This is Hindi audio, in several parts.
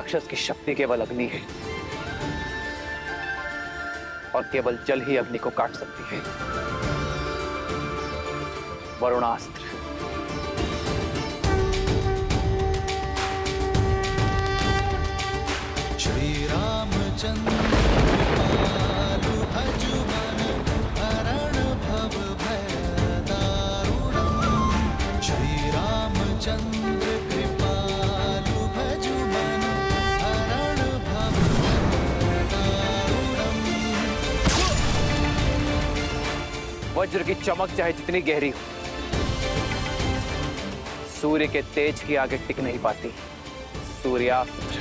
राक्षस की शक्ति केवल अग्नि है और केवल जल ही अग्नि को काट सकती है। वरुणास्त्र। श्री रामचंद्र कृपालु भजुमन हरण भव भय दारुणम्। श्री रामचंद्र कृपालु भजुमन हरण भव भय दारुणम्। वज्र की चमक चाहे जितनी गहरी हो, सूर्य के तेज की आगे टिक नहीं पाती। सूर्यास्त्र।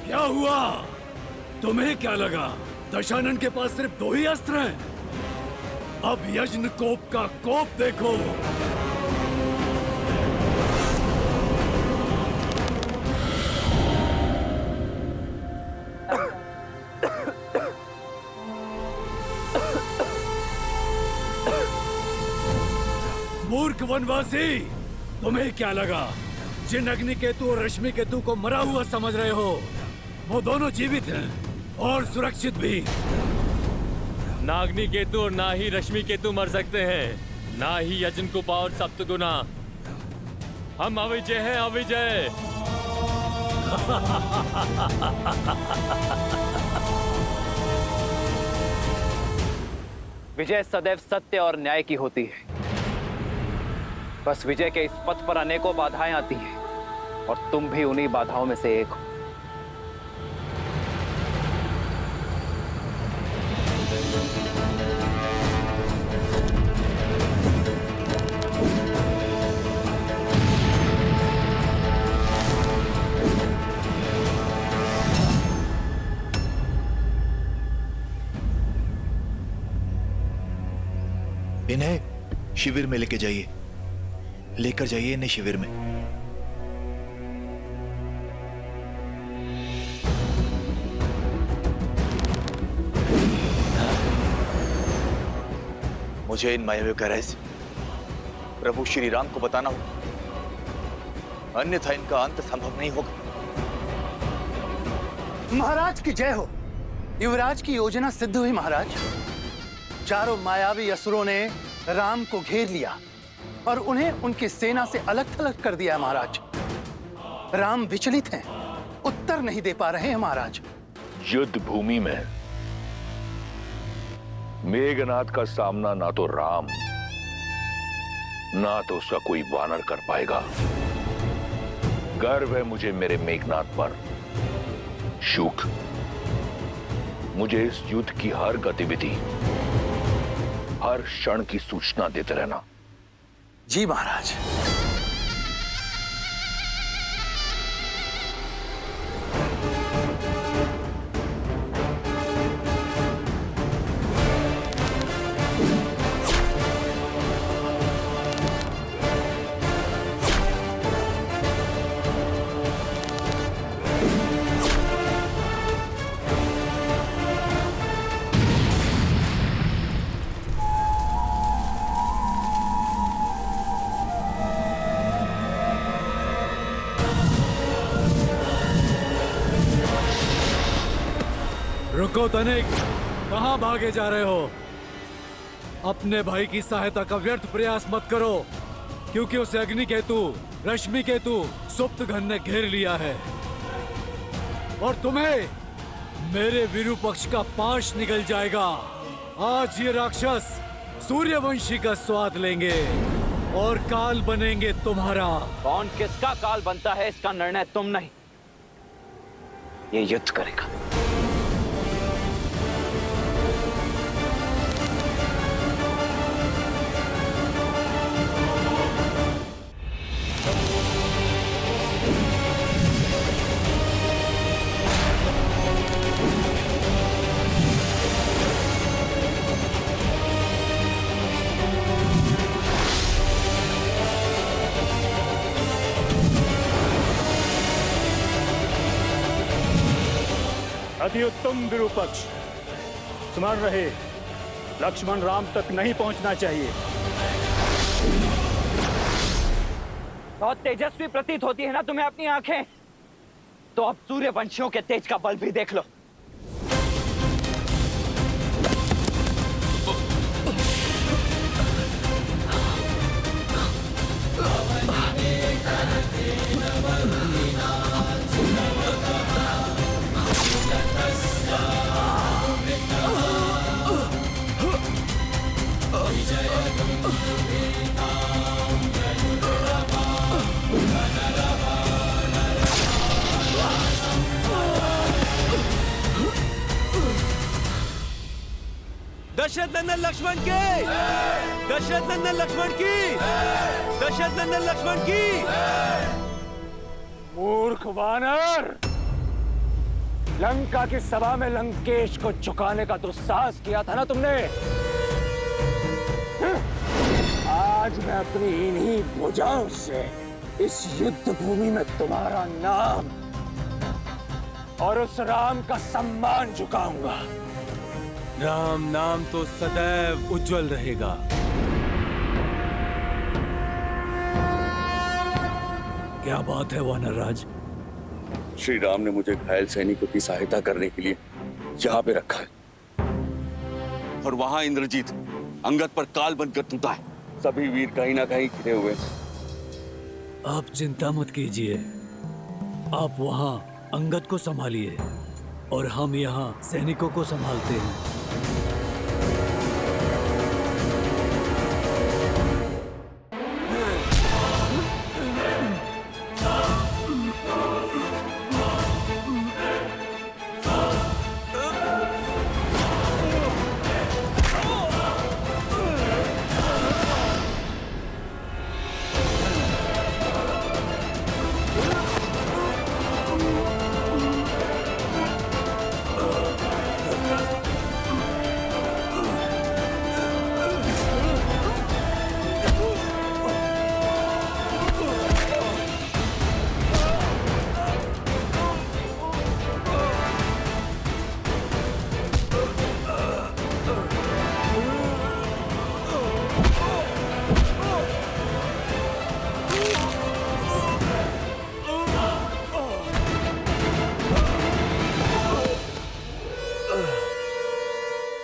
क्या हुआ? तुम्हें क्या लगा दशानन के पास सिर्फ 2 ही अस्त्र हैं? अब यज्ञ कोप का कोप देखो। मूर्ख वनवासी, तुम्हें क्या लगा जिन अग्नि केतु और रश्मि केतु को मरा हुआ समझ रहे हो, वो दोनों जीवित हैं और सुरक्षित भी। ना अग्नि केतु और ना ही रश्मि केतु मर सकते हैं, ना ही यजनकुपा और सप्तगुना। हम अविजय हैं, अविजय। विजय सदैव सत्य और न्याय की होती है। बस विजय के इस पथ पर अनेकों बाधाएं आती हैं और तुम भी उन्हीं बाधाओं में से एक हो। इन्हें शिविर में लेके जाइए, लेकर जाइए इन्हें शिविर में। मुझे इन मायावियों का रहस्य प्रभु श्री राम को बताना होगा, अन्यथा इनका अंत संभव नहीं होगा। महाराज की जय हो। युवराज की योजना सिद्ध हुई महाराज। चारों मायावी असुरों ने राम को घेर लिया और उन्हें उनकी सेना से अलग थलग कर दिया महाराज। राम विचलित हैं, उत्तर नहीं दे पा रहे हैं महाराज। युद्ध भूमि में मेघनाथ का सामना ना तो राम ना तो उसका कोई वानर कर पाएगा। गर्व है मुझे मेरे मेघनाथ पर। शुक, मुझे इस युद्ध की हर गतिविधि, हर क्षण की सूचना देते रहना। जी महाराज। रुको तनिक, कहां भागे जा रहे हो? अपने भाई की सहायता का व्यर्थ प्रयास मत करो, क्योंकि उसे अग्नि केतु, रश्मि केतु, सुप्त घन ने घेर लिया है और तुम्हें मेरे विरूपक्ष का पाश निकल जाएगा। आज ये राक्षस सूर्यवंशी का स्वाद लेंगे और काल बनेंगे तुम्हारा। कौन किसका काल बनता है इसका निर्णय तुम नहीं, ये युद्ध करेगा। अति उत्तम विरूपक्ष, स्मरण रहे लक्ष्मण राम तक नहीं पहुंचना चाहिए। बहुत तेजस्वी प्रतीत होती है ना तुम्हें अपनी आंखें? तो अब सूर्यवंशियों के तेज का बल भी देख लो। दशरथ नंदन लक्ष्मण की, दशरथ नंदन लक्ष्मण की, दशरथ नंदन लक्ष्मण की। मूर्ख वानर, लंका की सभा में लंकेश को झुकाने का दुस्साहस किया था ना तुमने। आज मैं अपनी इन्हीं भुजाओं से इस युद्ध भूमि में तुम्हारा नाम और उस राम का सम्मान झुकाऊंगा। राम नाम तो सदैव उज्जवल रहेगा। क्या बात है वानरराज? श्री राम ने मुझे घायल सैनिकों की सहायता करने के लिए यहाँ पे रखा है, और वहां इंद्रजीत अंगद पर काल बनकर टूटा है। सभी वीर कहीं ना कहीं घिरे हुए। आप चिंता मत कीजिए, आप वहां अंगद को संभालिए और हम यहाँ सैनिकों को संभालते हैं।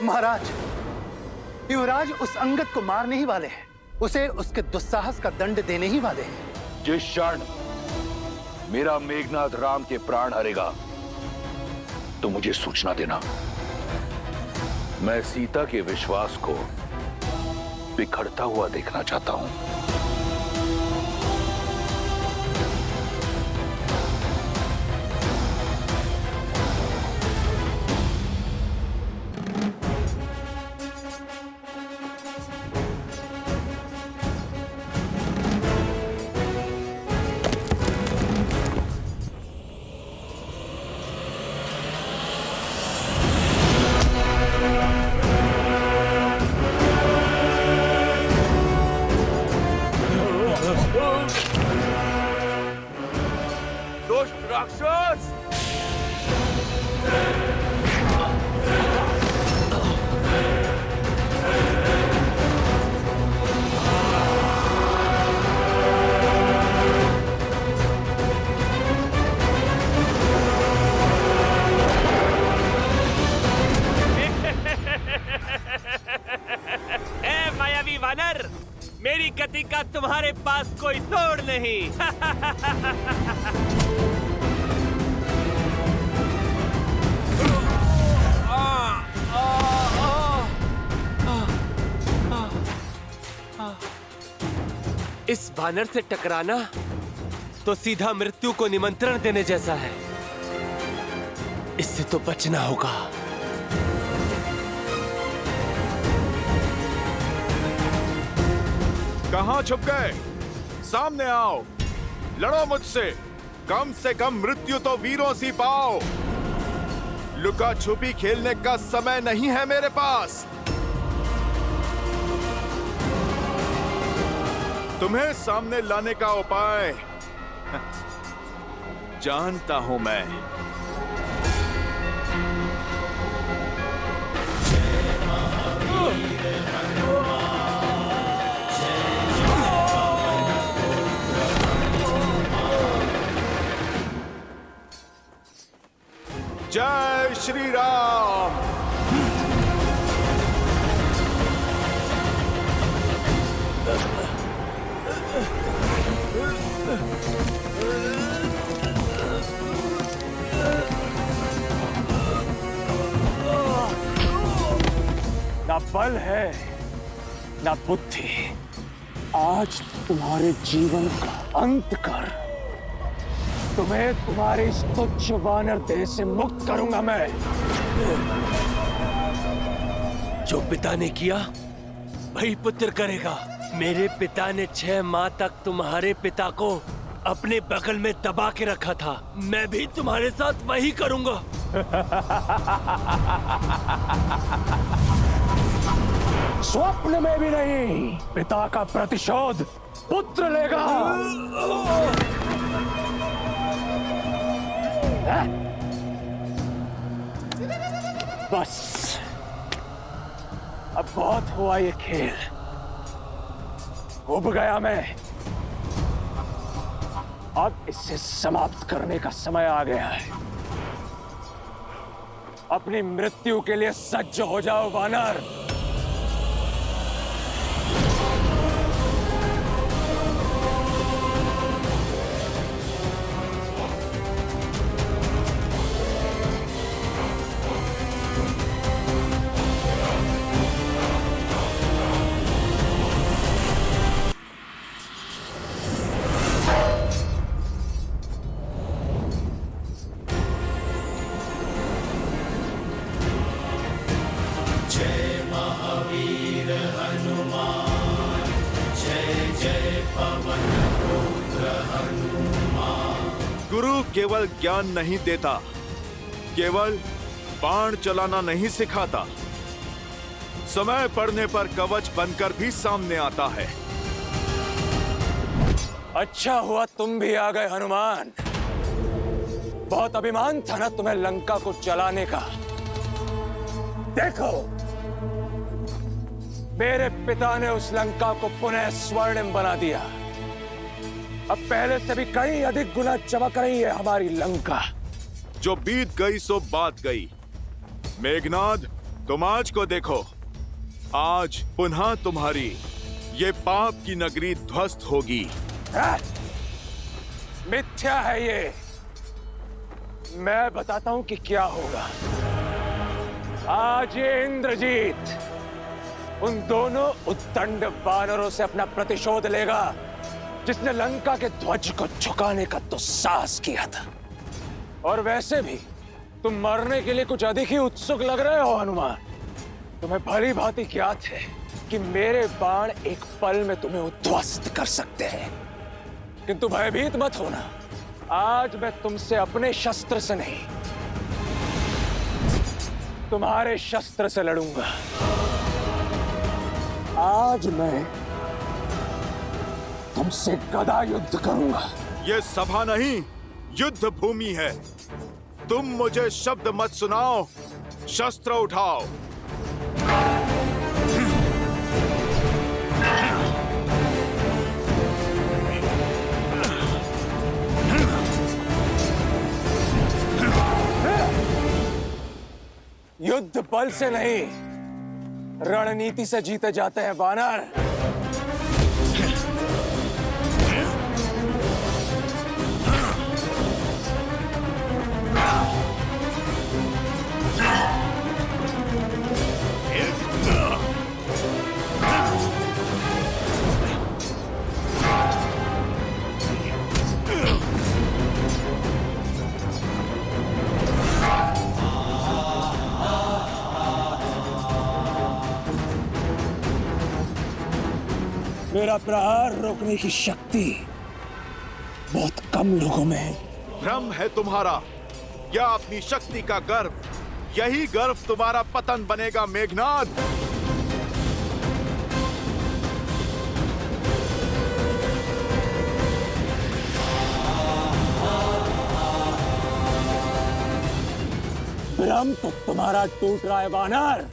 महाराज, युवराज उस अंगद को मारने ही वाले हैं, उसे उसके दुस्साहस का दंड देने ही वाले हैं। जिस क्षण मेरा मेघनाथ राम के प्राण हरेगा तो मुझे सूचना देना। मैं सीता के विश्वास को बिखरता हुआ देखना चाहता हूं। मेरी गति का तुम्हारे पास कोई तोड़ नहीं। इस वानर से टकराना तो सीधा मृत्यु को निमंत्रण देने जैसा है। इससे तो बचना होगा। कहां छुप गए? सामने आओ, लड़ो मुझसे। कम से कम मृत्यु तो वीरों सी पाओ। लुका छुपी खेलने का समय नहीं है मेरे पास। तुम्हें सामने लाने का उपाय जानता हूं मैं। जय श्री राम। ना बल है ना बुद्धि। आज तुम्हारे जीवन का अंत कर तुम्हें तुम्हारे इस तुच्छ वानर देह से मुक्त करूंगा मैं। जो पिता ने किया वही पुत्र करेगा। मेरे पिता ने 6 माह तक तुम्हारे पिता को अपने बगल में दबा के रखा था। मैं भी तुम्हारे साथ वही करूंगा। स्वप्न में भी नहीं। पिता का प्रतिशोध पुत्र लेगा। बस अब बहुत हुआ ये खेल। उब गया मैं। अब इसे समाप्त करने का समय आ गया है। अपनी मृत्यु के लिए सज्ज हो जाओ वानर। गुरु केवल ज्ञान नहीं देता, केवल बाण चलाना नहीं सिखाता, समय पड़ने पर कवच बनकर भी सामने आता है। अच्छा हुआ तुम भी आ गए हनुमान। बहुत अभिमान था ना तुम्हें लंका को जलाने का। देखो, मेरे पिता ने उस लंका को पुनः स्वर्णिम बना दिया। अब पहले से भी कई अधिक गुना चमक रही है हमारी लंका। जो बीत गई सो बात गई। मेघनाद, तुम आज को देखो। आज पुनः तुम्हारी ये पाप की नगरी ध्वस्त होगी। मिथ्या है ये। मैं बताता हूं कि क्या होगा। आज ये इंद्रजीत उन दोनों उद्दंड वानरों से अपना प्रतिशोध लेगा जिसने लंका के ध्वज को झुकाने का दुस्साहस किया था। और वैसे भी तुम मरने के लिए कुछ अधिक ही उत्सुक लग रहे हो हनुमान। तुम्हें भली भांति ज्ञात है कि मेरे बाण एक पल में तुम्हें उद्ध्वस्त कर सकते हैं, किंतु भयभीत मत होना। आज मैं तुमसे अपने शस्त्र से नहीं, तुम्हारे शस्त्र से लड़ूंगा। आज मैं तुमसे गदा युद्ध करूंगा। ये सभा नहीं, युद्ध भूमि है। तुम मुझे शब्द मत सुनाओ, शस्त्र उठाओ। युद्ध बल से नहीं, रणनीति से जीते जाते हैं वानर। मेरा प्रहार रोकने की शक्ति बहुत कम लोगों में है। भ्रम है तुम्हारा या अपनी शक्ति का गर्व। यही गर्व तुम्हारा पतन बनेगा मेघनाद। भ्रम तो तुम्हारा टूट रहा है वानर।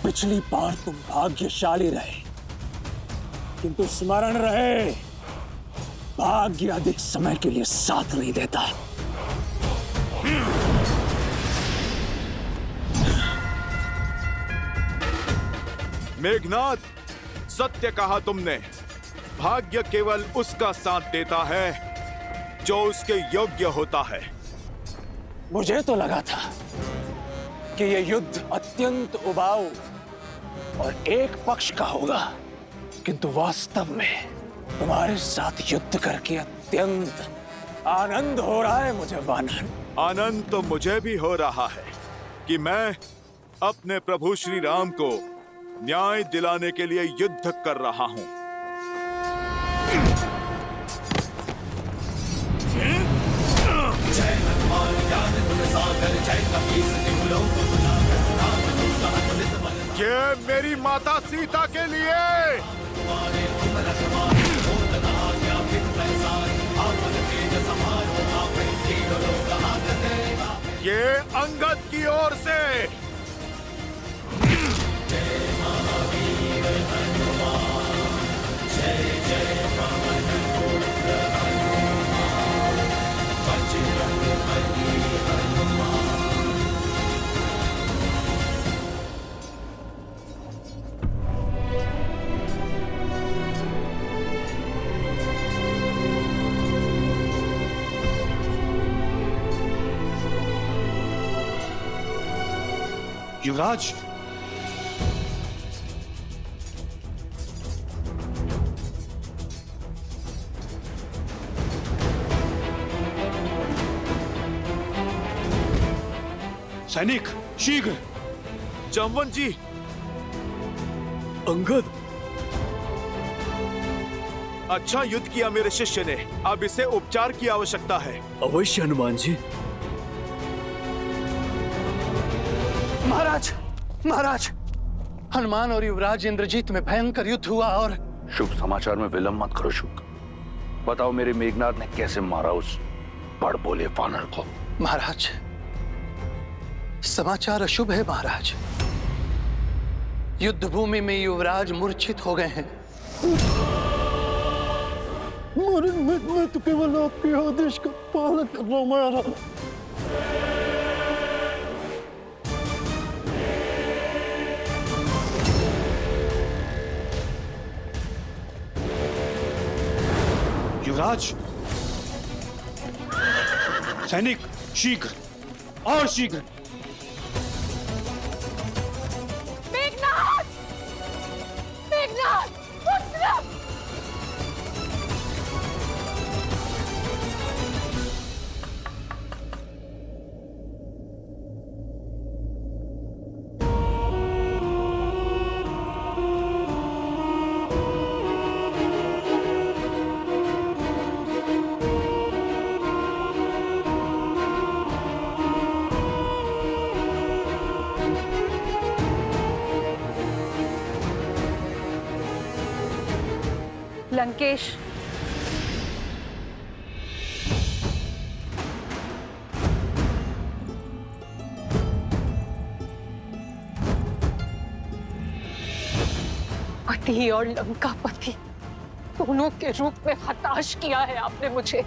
पिछली बार तुम भाग्यशाली रहे, किंतु स्मरण रहे, भाग्य अधिक समय के लिए साथ नहीं देता। मेघनाद, सत्य कहा तुमने। भाग्य केवल उसका साथ देता है जो उसके योग्य होता है। मुझे तो लगा था कि यह युद्ध अत्यंत उबाऊ और एक पक्ष का होगा, किंतु वास्तव में तुम्हारे साथ युद्ध करके अत्यंत आनंद हो रहा है मुझे वानर। आनंद तो मुझे भी हो रहा है कि मैं अपने प्रभु श्री राम को न्याय दिलाने के लिए युद्ध कर रहा हूं। ये मेरी माता सीता के लिए। ये अंगद की ओर से। युवराज, सैनिक शीघ्र। जामवंत जी। अंगद, अच्छा युद्ध किया मेरे शिष्य ने। अब इसे उपचार की आवश्यकता है। अवश्य हनुमान जी। महाराज, महाराज, हनुमान और युवराज इंद्रजीत में भयंकर युद्ध हुआ और शुभ समाचार में विलंब मत करो शुभ। बताओ मेरे मेघनाद ने कैसे मारा उस बड़ बोले वानर को। महाराज, समाचार अशुभ है महाराज। युद्ध भूमि में युवराज मूर्छित हो गए हैं। मैं तो केवल आपके आदेश का पालन कर रहा हूं महाराज। युवराज, सैनिक शीघ्र और शीघ्र। मेघनाद! मेघनाद! पुत्र! लंकेश, पति और लंकापति दोनों के रूप में हताश किया है आपने मुझे।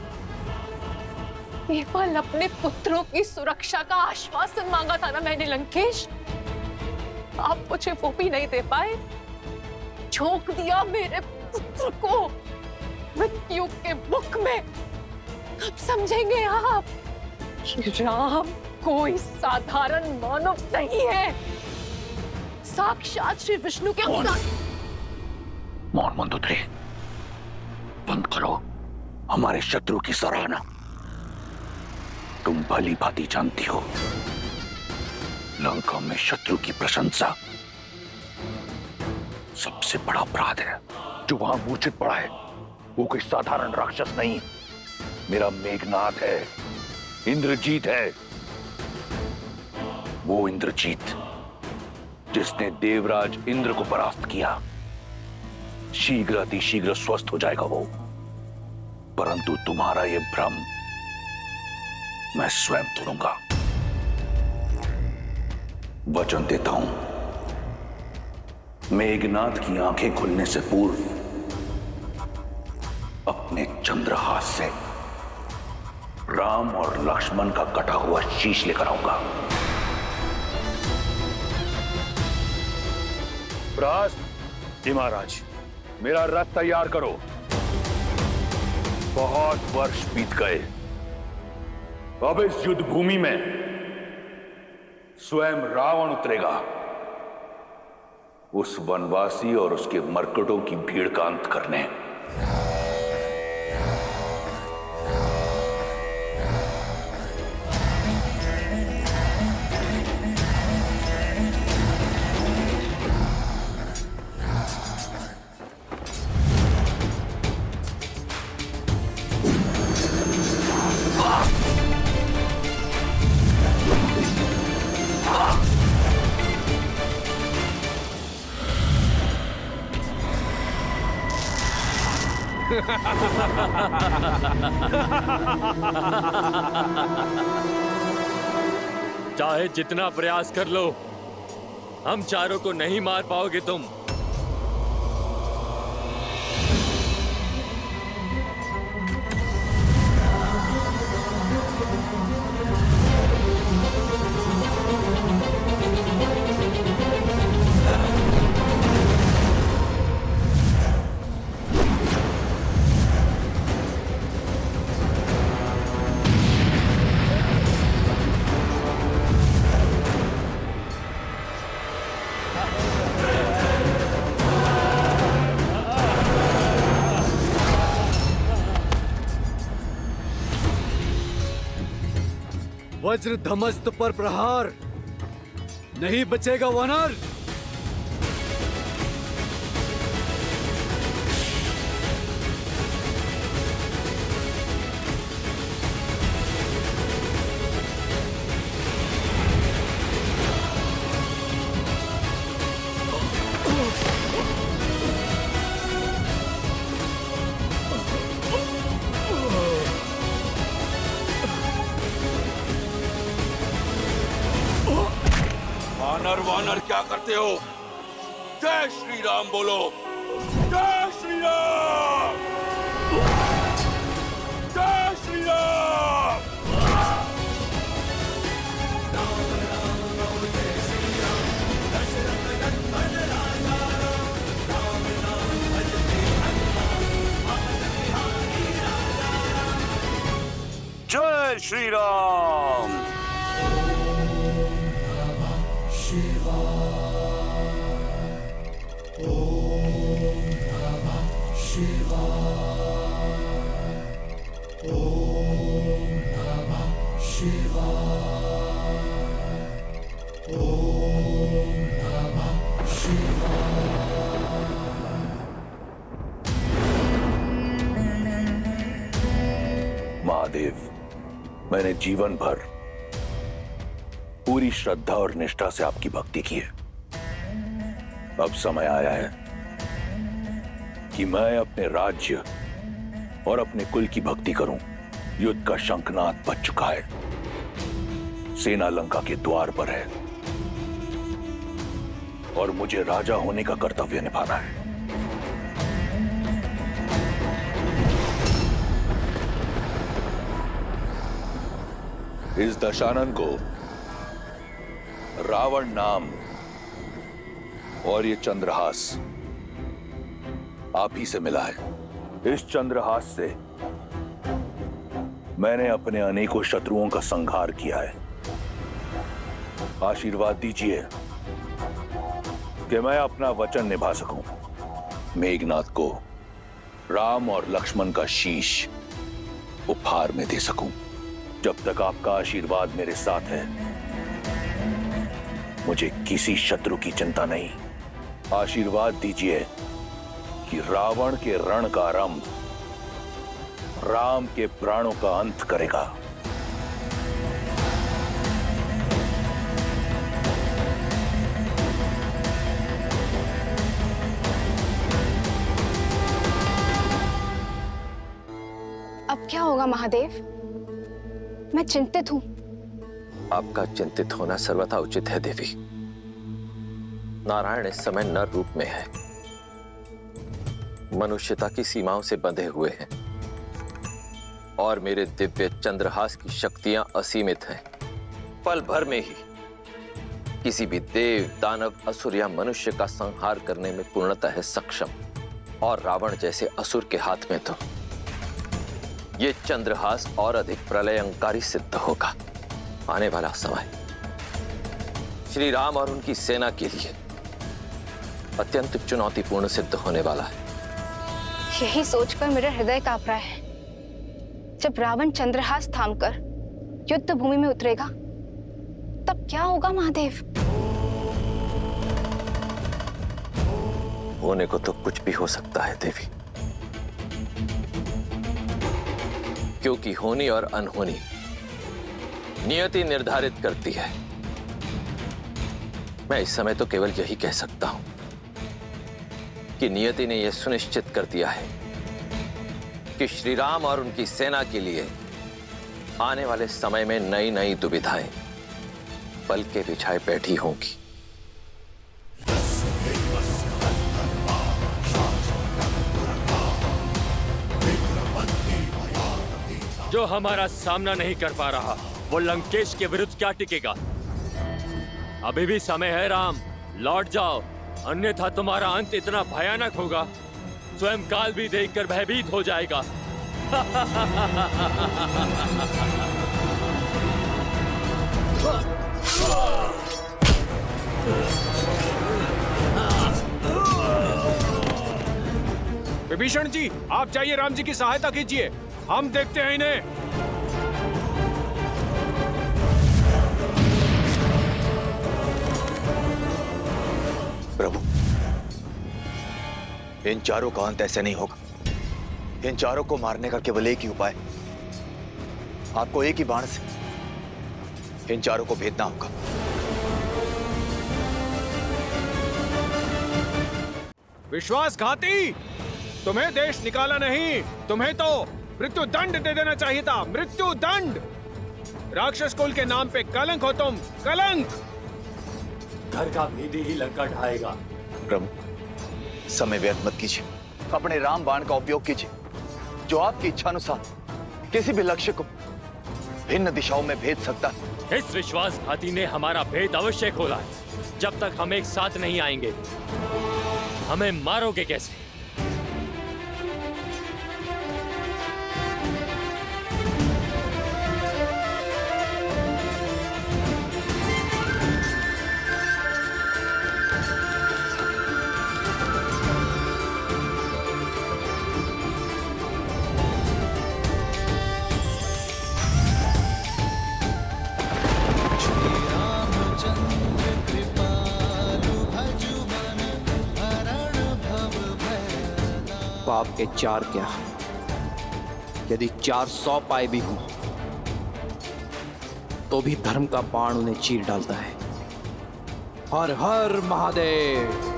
केवल अपने पुत्रों की सुरक्षा का आश्वासन मांगा था ना मैंने लंकेश। आप मुझे वो भी नहीं दे पाए। झोंक दिया मेरे पुत्र को मृत्यु के मुख में। कब समझेंगे आप कि राम कोई साधारण मानव नहीं है, साक्षात श्री विष्णु के अवतार। मौन मंदोदरी, बंद करो हमारे शत्रु की सराहना। तुम भली भांति जानती हो लंका में शत्रु की प्रशंसा सबसे बड़ा अपराध है। जो वहां मूर्छित पड़ा है वो कोई साधारण राक्षस नहीं, मेरा मेघनाथ है, इंद्रजीत है। वो इंद्रजीत जिसने देवराज इंद्र को परास्त किया। शीघ्र अतिशीघ्र स्वस्थ हो जाएगा वो, परंतु तुम्हारा ये भ्रम मैं स्वयं तोड़ूंगा। वचन देता हूं, मेघनाथ की आंखें खुलने से पूर्व अपने चंद्रहास से राम और लक्ष्मण का कटा हुआ शीश लेकर आऊंगा। प्रहस्त जी महाराज, मेरा रथ तैयार करो। बहुत वर्ष बीत गए, अब इस युद्ध भूमि में स्वयं रावण उतरेगा। उस वनवासी और उसके मरकटों की भीड़ का अंत करने। चाहे जितना प्रयास कर लो, हम चारों को नहीं मार पाओगे तुम। वज्र धमस्त पर प्रहार, नहीं बचेगा वानर। वानर वानर क्या करते हो? जय श्री राम बोलो। जय श्री राम, जय श्री राम। जय श्री राम। महादेव, मैंने जीवन भर पूरी श्रद्धा और निष्ठा से आपकी भक्ति की है। अब समय आया है कि मैं अपने राज्य और अपने कुल की भक्ति करूं। युद्ध का शंखनाद बज चुका है, सेना लंका के द्वार पर है और मुझे राजा होने का कर्तव्य निभाना है। इस दशानन को रावण नाम और ये चंद्रहास आप ही से मिला है। इस चंद्रहास से मैंने अपने अनेकों शत्रुओं का संहार किया है। आशीर्वाद दीजिए कि मैं अपना वचन निभा सकूं, मेघनाथ को राम और लक्ष्मण का शीश उपहार में दे सकूं। जब तक आपका आशीर्वाद मेरे साथ है, मुझे किसी शत्रु की चिंता नहीं। आशीर्वाद दीजिए कि रावण के रण का आरंभ राम के प्राणों का अंत करेगा। अब क्या होगा महादेव? मैं चिंतित हूं। आपका चिंतित होना सर्वथा उचित है देवी। नारायण इस समय नर रूप में है, मनुष्यता की सीमाओं से बंधे हुए हैं और मेरे दिव्य चंद्रहास की शक्तियां असीमित हैं। पल भर में ही किसी भी देव, दानव, असुर या मनुष्य का संहार करने में पूर्णतः है सक्षम। और रावण जैसे असुर के हाथ में तो ये चंद्रहास और अधिक प्रलयंकारी सिद्ध होगा। आने वाला समय श्री राम और उनकी सेना के लिए अत्यंत चुनौतीपूर्ण सिद्ध होने वाला है। यही सोचकर मेरा हृदय कांप रहा है। जब रावण चंद्रहास थामकर युद्ध भूमि में उतरेगा तब क्या होगा महादेव? होने को तो कुछ भी हो सकता है देवी, क्योंकि होनी और अनहोनी नियति निर्धारित करती है। मैं इस समय तो केवल यही कह सकता हूं कि नियति ने यह सुनिश्चित कर दिया है कि श्री राम और उनकी सेना के लिए आने वाले समय में नई नई दुविधाएं पल के बिछाए बैठी होंगी। जो हमारा सामना नहीं कर पा रहा वो लंकेश के विरुद्ध क्या टिकेगा? अभी भी समय है राम, लौट जाओ, अन्यथा तुम्हारा अंत इतना भयानक होगा स्वयं काल भी देखकर भयभीत हो जाएगा। विभीषण जी, आप जाइए, राम जी की सहायता कीजिए, हम देखते हैं इन्हें। प्रभु, इन चारों का अंत ऐसे नहीं होगा। इन चारों को मारने का केवल एक ही उपाय, आपको एक ही बाण से इन चारों को भेदना होगा। विश्वासघाती, तुम्हें देश निकाला नहीं, तुम्हें तो मृत्यु दंड दे देना चाहिए था। मृत्यु दंड! राक्षस कुल के नाम पे कलंक हो तुम, कलंक! घर का भेदी ही लंका ढाएगा। प्रभु, समय व्यर्थ मत कीजिए, अपने राम बाण का उपयोग कीजिए, जो आपकी इच्छा अनुसार किसी भी लक्ष्य को भिन्न दिशाओं में भेद सकता है। इस विश्वासघाती ने हमारा भेद अवश्य खोला है। जब तक हम एक साथ नहीं आएंगे हमें मारोगे कैसे? पाप के चार क्या, यदि 400 पाए भी हों तो भी धर्म का बाण उन्हें चीर डालता है। हर हर महादेव।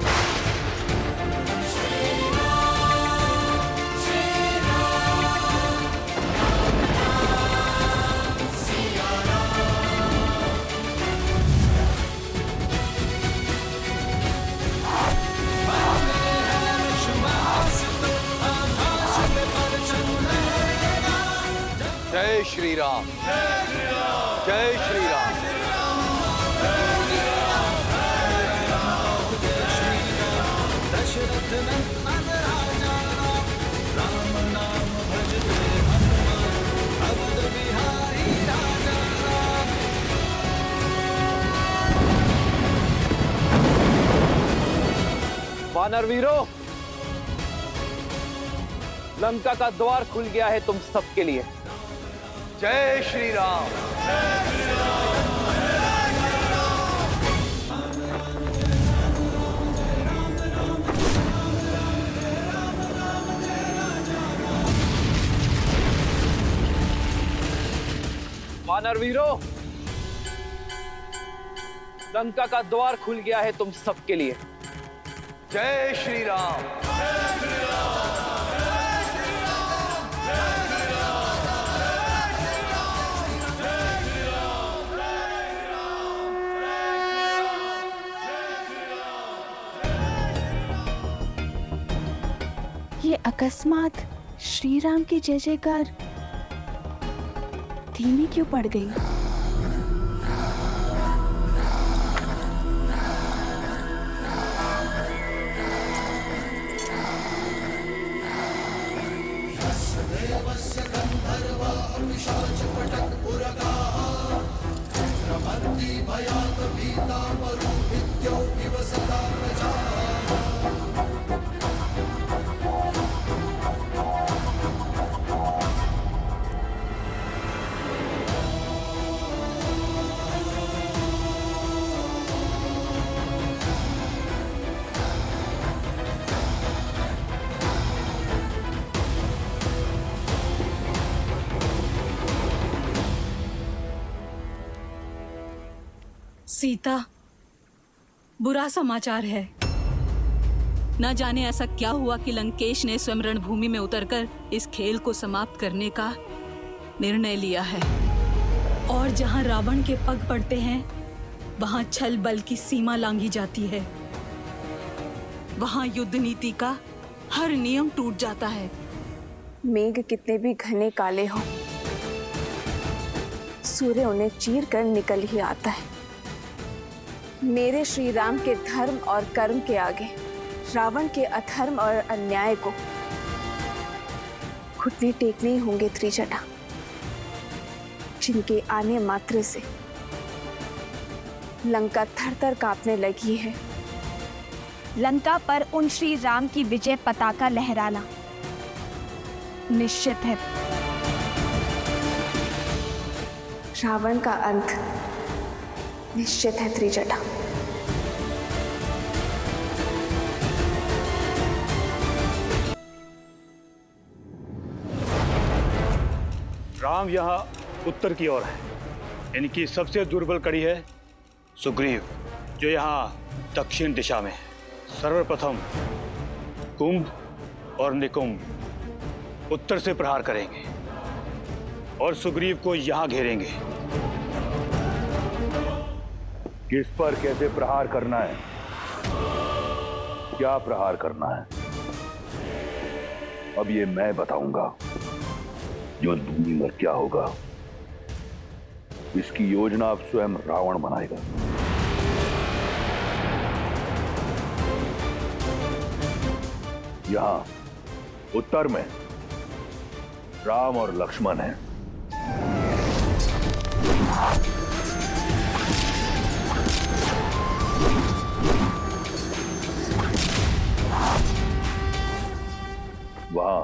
जय श्री राम, जय श्री राम। वानर वीरों, लंका का द्वार खुल गया है तुम सबके लिए। जय श्री राम। वानर वीरों, लंका का द्वार खुल गया है तुम सबके लिए। जय श्री राम। ये अकस्मात श्री राम की जय जयकार धीमी क्यों पड़ गई? सीता, बुरा समाचार है। न जाने ऐसा क्या हुआ कि लंकेश ने स्वयं रणभूमि में उतरकर इस खेल को समाप्त करने का निर्णय लिया है। और जहां रावण के पग पड़ते हैं, वहां छल बल की सीमा लांघी जाती है। वहां युद्ध नीति का हर नियम टूट जाता है। मेघ कितने भी घने काले हों, सूर्य उन्हें चीर कर निकल ही आता है। मेरे श्री राम के धर्म और कर्म के आगे रावण के अधर्म और अन्याय को घुटने टेकने ही होंगे त्रिजटा, जिनके आने मात्र से लंका थर-थर कांपने लगी है। लंका पर उन श्री राम की विजय पताका लहराना निश्चित है। रावण का अंत निश्चित है त्रिजटा। राम यहाँ उत्तर की ओर है। इनकी सबसे दुर्बल कड़ी है सुग्रीव, जो यहाँ दक्षिण दिशा में है। सर्वप्रथम कुंभ और निकुंभ उत्तर से प्रहार करेंगे और सुग्रीव को यहाँ घेरेंगे। किस पर कैसे प्रहार करना है, क्या प्रहार करना है, अब ये मैं बताऊंगा। युद्ध भूमि में क्या होगा, इसकी योजना अब स्वयं रावण बनाएगा। यहां उत्तर में राम और लक्ष्मण हैं। वहां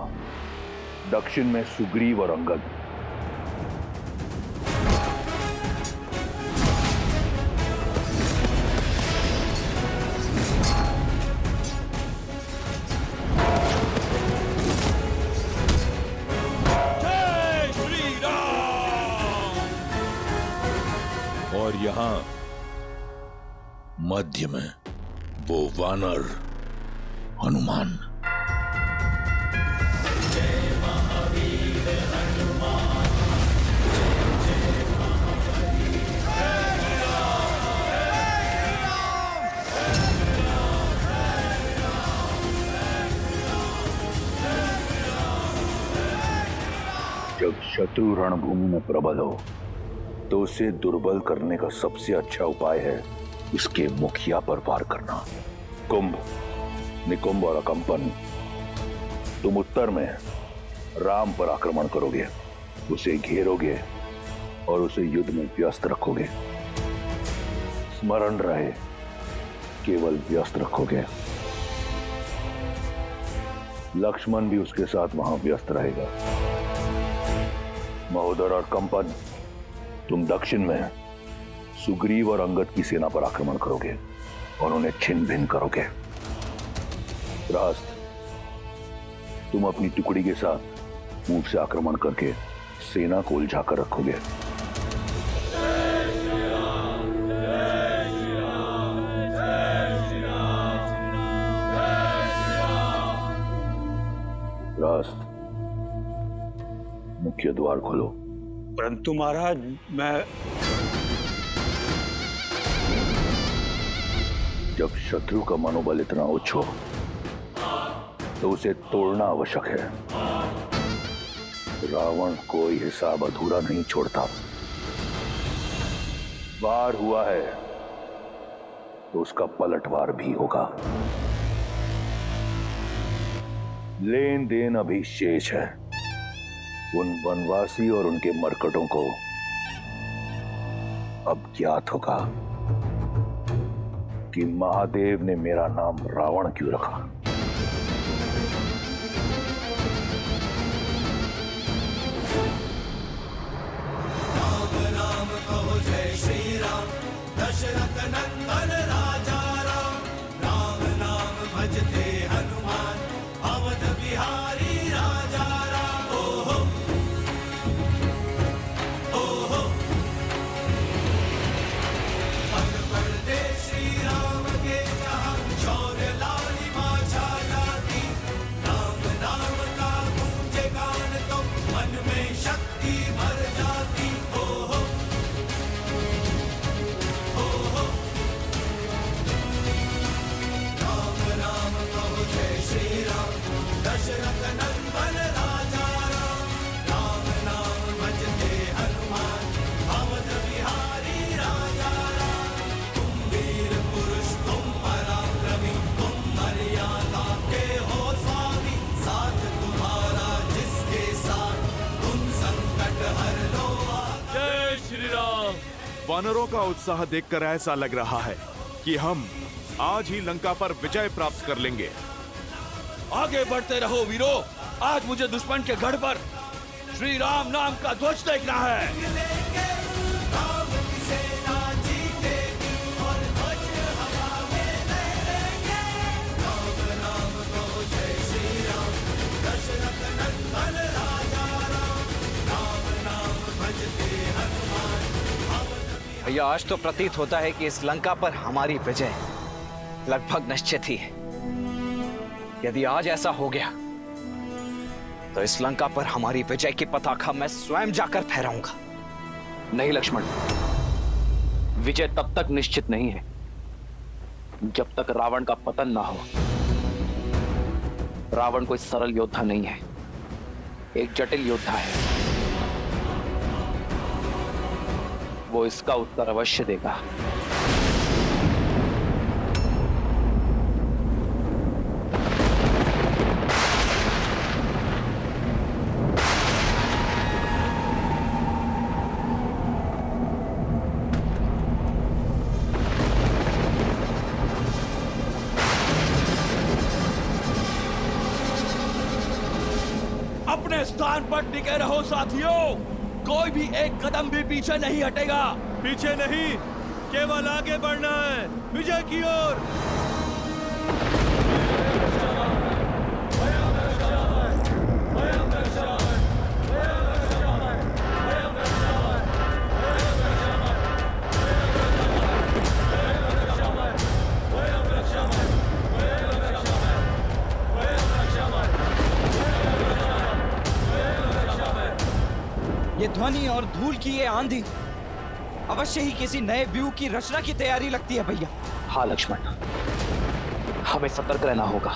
दक्षिण में सुग्रीव और अंगद। जय श्री राम। और यहां मध्य में वो वानर हनुमान। जब शत्रु रणभूमि में प्रबल हो तो उसे दुर्बल करने का सबसे अच्छा उपाय है उसके मुखिया पर वार करना। कुंभ, निकुंभ और अकंपन, तुम उत्तर में राम पर आक्रमण करोगे, उसे घेरोगे और उसे युद्ध में व्यस्त रखोगे। स्मरण रहे, केवल व्यस्त रखोगे। लक्ष्मण भी उसके साथ वहां व्यस्त रहेगा। महोदर और कंपन, तुम दक्षिण में सुग्रीव और अंगद की सेना पर आक्रमण करोगे और उन्हें छिन्न भिन्न करोगे। रास्त, तुम अपनी टुकड़ी के साथ मुंह से आक्रमण करके सेना को उलझाकर रखोगे। मुख्य द्वार खोलो। परंतु महाराज, मैं जब शत्रु का मनोबल इतना उच्च हो तो उसे तोड़ना आवश्यक है। रावण कोई हिसाब अधूरा नहीं छोड़ता। वार हुआ है तो उसका पलटवार भी होगा। लेन देन अभी शेष है। उन वनवासी और उनके मरकटों को अब ज्ञात होगा कि महादेव ने मेरा नाम रावण क्यों रखा। राम कहो जय श्री राम, दशरथ नंदन राजा राम। राम नाम भजते हनुमान, अवध बिहारी राजा राम। ओहो ओहो, पल पल दे श्री राम के जहां, शौर्य लालिमा छा जाती। राम नाम का गूंजे गान तो मन में शक्ति भर जाती। ओहो ओहो, राम राम कहो जय श्री राम, दशरथ नंदन राजा राम। राम नाम भजते हनुमान, अवध बिहारी राजा राम। तुम वीर पुरुष, तुम पराक्रमी, तुम मर्यादा के हो स्वामी। साथ तुम्हारा जिसके साथ, तुम संकट हर लो। जय श्री राम। वानरों का उत्साह देखकर ऐसा लग रहा है कि हम आज ही लंका पर विजय प्राप्त कर लेंगे। आगे बढ़ते रहो वीरो। आज मुझे दुश्मन के गढ़ पर श्री राम नाम का ध्वज देखना है। भैया, आज तो प्रतीत होता है कि इस लंका पर हमारी विजय लगभग निश्चित ही है। यदि आज ऐसा हो गया तो इस लंका पर हमारी विजय की पताका मैं स्वयं जाकर फहराऊंगा। नहीं लक्ष्मण, विजय तब तक निश्चित नहीं है जब तक रावण का पतन ना हो। रावण कोई सरल योद्धा नहीं है, एक जटिल योद्धा है। वो इसका उत्तर अवश्य देगा। अपने स्थान पर टिके रहो साथियों। कोई भी एक कदम भी पीछे नहीं हटेगा। पीछे नहीं, केवल आगे बढ़ना है, विजय की ओर। ये ध्वनि और धूल की ये आंधी अवश्य ही किसी नए व्यूह की रचना की तैयारी लगती है भैया। हाँ लक्ष्मण, हमें सतर्क रहना होगा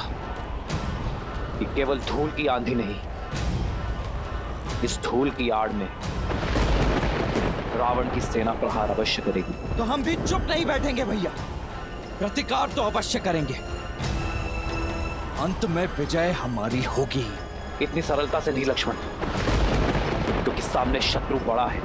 कि केवल धूल की आंधी नहीं, इस धूल की आड़ में रावण की सेना प्रहार अवश्य करेगी। तो हम भी चुप नहीं बैठेंगे भैया, प्रतिकार तो अवश्य करेंगे। अंत में विजय हमारी होगी। इतनी सरलता से नहीं लक्ष्मण, क्योंकि सामने शत्रु बड़ा है,